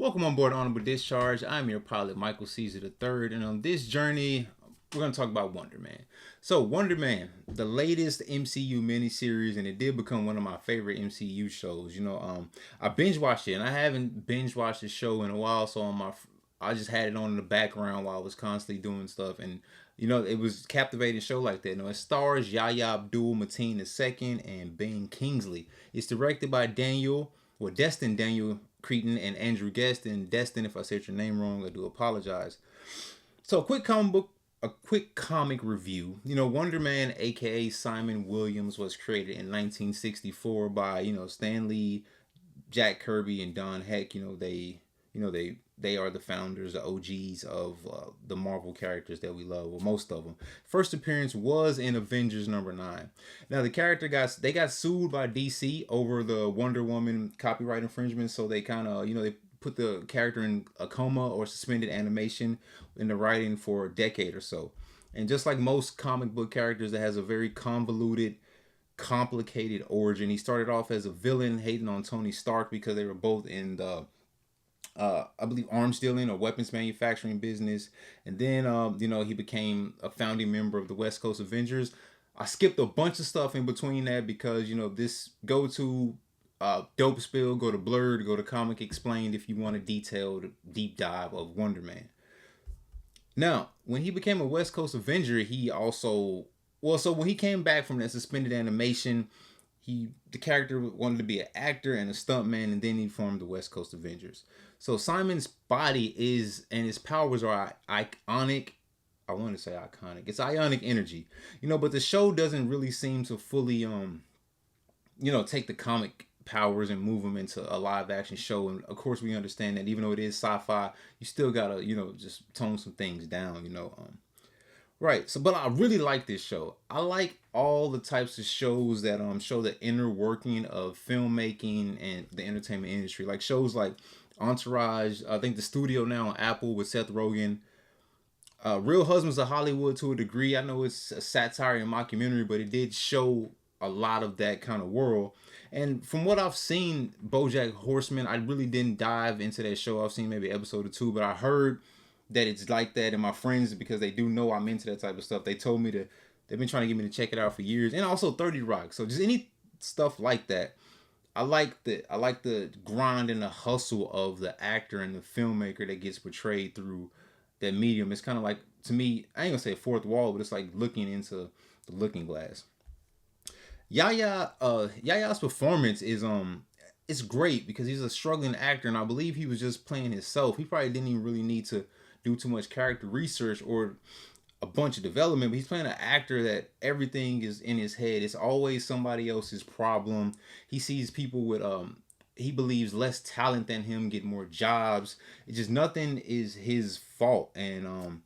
Welcome on board Honorable Discharge. I'm your pilot, Michael Caesar III, and on this journey, we're going to talk about Wonder Man. So, Wonder Man, the latest MCU miniseries, and it did become one of my favorite MCU shows. I binge watched it, and I haven't binge watched the show in a while, so I just had it on in the background while I was constantly doing stuff, and it was a captivating show like that. It stars Yahya Abdul-Mateen II and Ben Kingsley. It's directed by Destin Daniel Cretton and Andrew Guest. And Destin, if I said your name wrong, I do apologize. So a quick comic review. Wonder Man, aka Simon Williams, was created in 1964 by Stan Lee, Jack Kirby, and Don Heck. They are the founders, the OGs of the Marvel characters that we love. Well, most of them. First appearance was in Avengers #9. Now the character got sued by DC over the Wonder Woman copyright infringement, so they kind of they put the character in a coma or suspended animation in the writing for a decade or so. And just like most comic book characters, that has a very convoluted, complicated origin. He started off as a villain, hating on Tony Stark because they were both in the I believe arms dealing or weapons manufacturing business, and then he became a founding member of the West Coast Avengers. I skipped a bunch of stuff in between that because this go to dope spill, go to Blurred, go to Comic Explained if you want a detailed deep dive of Wonder Man. Now, when he became a West Coast Avenger, he also so when he came back from that suspended animation, the character wanted to be an actor and a stuntman, and then he formed the West Coast Avengers. So Simon's body and his powers are ionic. I want to say iconic. It's ionic energy, but the show doesn't really seem to fully take the comic powers and move them into a live action show. And of course, we understand that even though it is sci-fi, you still gotta just tone some things down. Right. So, but I really like this show. I like all the types of shows that show the inner working of filmmaking and the entertainment industry. Like shows like Entourage. I think the studio now on Apple with Seth Rogen. Real Husbands of Hollywood to a degree. I know it's a satire and mockumentary, but it did show a lot of that kind of world. And from what I've seen, BoJack Horseman, I really didn't dive into that show. I've seen maybe episode or two, but I heard that it's like that, and my friends, because they do know I'm into that type of stuff, they told me they've been trying to get me to check it out for years. And also 30 Rock. So just any stuff like that. I like the grind and the hustle of the actor and the filmmaker that gets portrayed through that medium. It's kind of like, to me, I ain't gonna say a fourth wall, but it's like looking into the looking glass. Yaya's performance is it's great because he's a struggling actor, and I believe he was just playing himself. He probably didn't even really need to do too much character research or a bunch of development, but he's playing an actor that everything is in his head. It's always somebody else's problem. He sees people with he believes less talent than him get more jobs. It's just nothing is his fault, and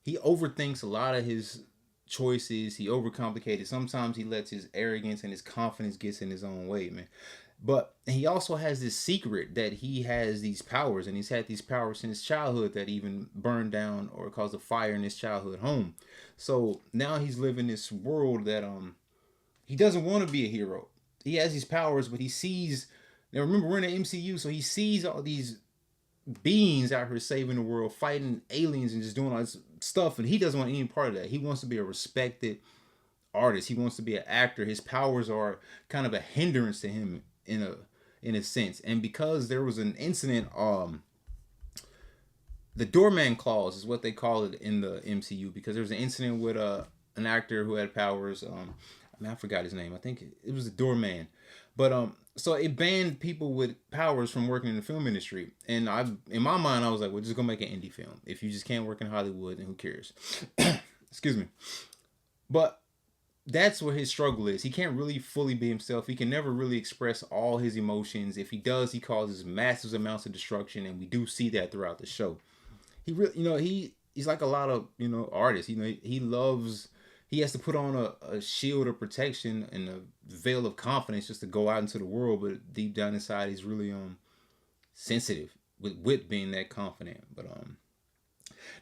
he overthinks a lot of his choices. He overcomplicated. Sometimes he lets his arrogance and his confidence gets in his own way, man. But he also has this secret that he has these powers, and he's had these powers since childhood that even burned down or caused a fire in his childhood home. So now he's living this world that he doesn't want to be a hero. He has these powers, but he sees. Now remember, we're in the MCU, so he sees all these beings out here saving the world, fighting aliens, and just doing all this stuff, and he doesn't want any part of that. He wants to be a respected artist. He wants to be an actor. His powers are kind of a hindrance to him in a sense. And because there was an incident, the Doorman Clause is what they call it in the MCU, because there was an incident with an actor who had powers. I forgot his name. I think it was the Doorman. But so it banned people with powers from working in the film industry. And in my mind, I was like, well, just go make an indie film. If you just can't work in Hollywood, then who cares? Excuse me. But that's where his struggle is. He can't really fully be himself. He can never really express all his emotions. If he does, he causes massive amounts of destruction, and we do see that throughout the show. He really, he's like a lot of artists. He has to put on a shield of protection and a veil of confidence just to go out into the world, but deep down inside, he's really sensitive with being that confident. But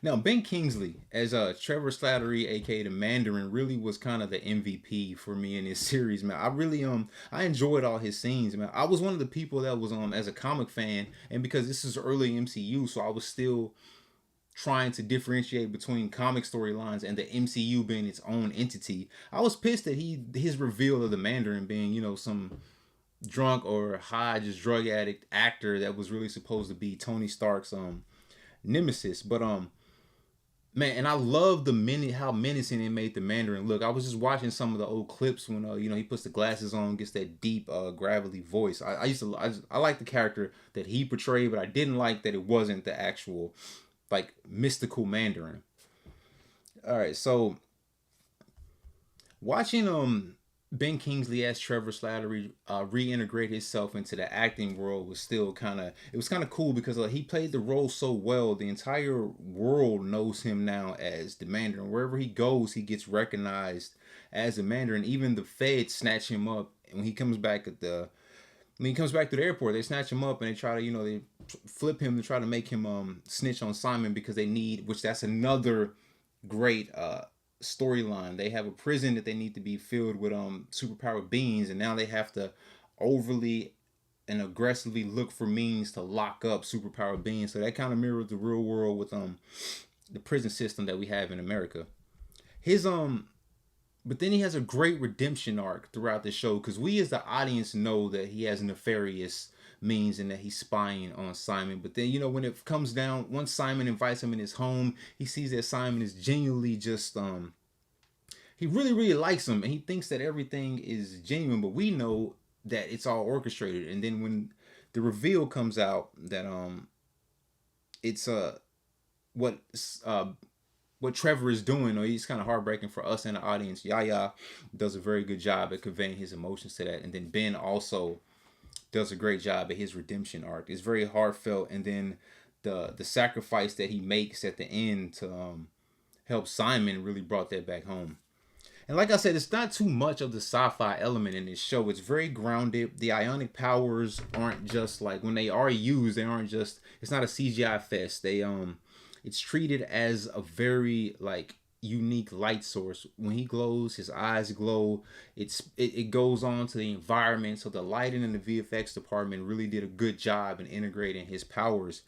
Now, Ben Kingsley as Trevor Slattery, aka the Mandarin, really was kind of the MVP for me in this series, man. I really I enjoyed all his scenes, man. I was one of the people that was as a comic fan, and because this is early MCU, so I was still trying to differentiate between comic storylines and the MCU being its own entity. I was pissed that his reveal of the Mandarin being, some drunk or high, just drug addict actor that was really supposed to be Tony Stark's nemesis. But man, and I love how menacing it made the Mandarin look. I was just watching some of the old clips when he puts the glasses on, gets that deep gravelly voice. I like the character that he portrayed, but I didn't like that it wasn't the actual like mystical Mandarin. All right, so watching Ben Kingsley as Trevor Slattery reintegrate himself into the acting world was still kind of cool because he played the role so well. The entire world knows him now as the Mandarin. Wherever he goes, he gets recognized as a Mandarin. Even the feds snatch him up, and when he comes back to the airport, they snatch him up and they try to, they flip him to try to make him snitch on Simon because they need, which that's another great storyline. They have a prison that they need to be filled with superpowered beings, and now they have to overly and aggressively look for means to lock up superpowered beings. So that kind of mirrors the real world with the prison system that we have in America. His But then he has a great redemption arc throughout the show because we as the audience know that he has nefarious means and that he's spying on Simon. But then, when it comes down, once Simon invites him in his home, he sees that Simon is genuinely just, he really, really likes him and he thinks that everything is genuine, but we know that it's all orchestrated. And then when the reveal comes out that, it's, what Trevor is doing, or he's kind of heartbreaking for us and the audience. Yahya does a very good job at conveying his emotions to that. And then Ben also does a great job at his redemption arc. It's very heartfelt. And then the sacrifice that he makes at the end to help Simon really brought that back home. And like I said, it's not too much of the sci-fi element in this show. It's very grounded. The ionic powers aren't just like, when they are used, they aren't just, it's not a CGI fest. It's treated as a very unique light source. When he glows, his eyes glow. It goes on to the environment. So the lighting and the VFX department really did a good job in integrating his powers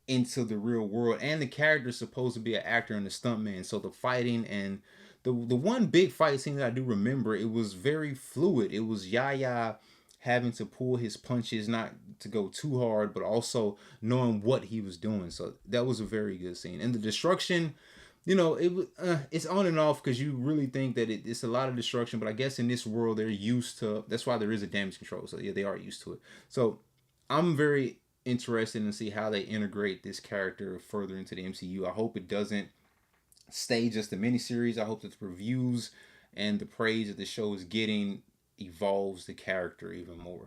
into the real world. And the character is supposed to be an actor and a stuntman. So the fighting and the one big fight scene that I do remember, it was very fluid. It was Yahya having to pull his punches, not to go too hard, but also knowing what he was doing. So that was a very good scene. And the destruction, it's on and off because you really think that it's a lot of destruction, but I guess in this world they're used to, that's why there is a damage control. So yeah, they are used to it. So I'm very interested in see how they integrate this character further into the MCU. I hope it doesn't stay just a miniseries. I hope that the reviews and the praise that the show is getting evolves the character even more.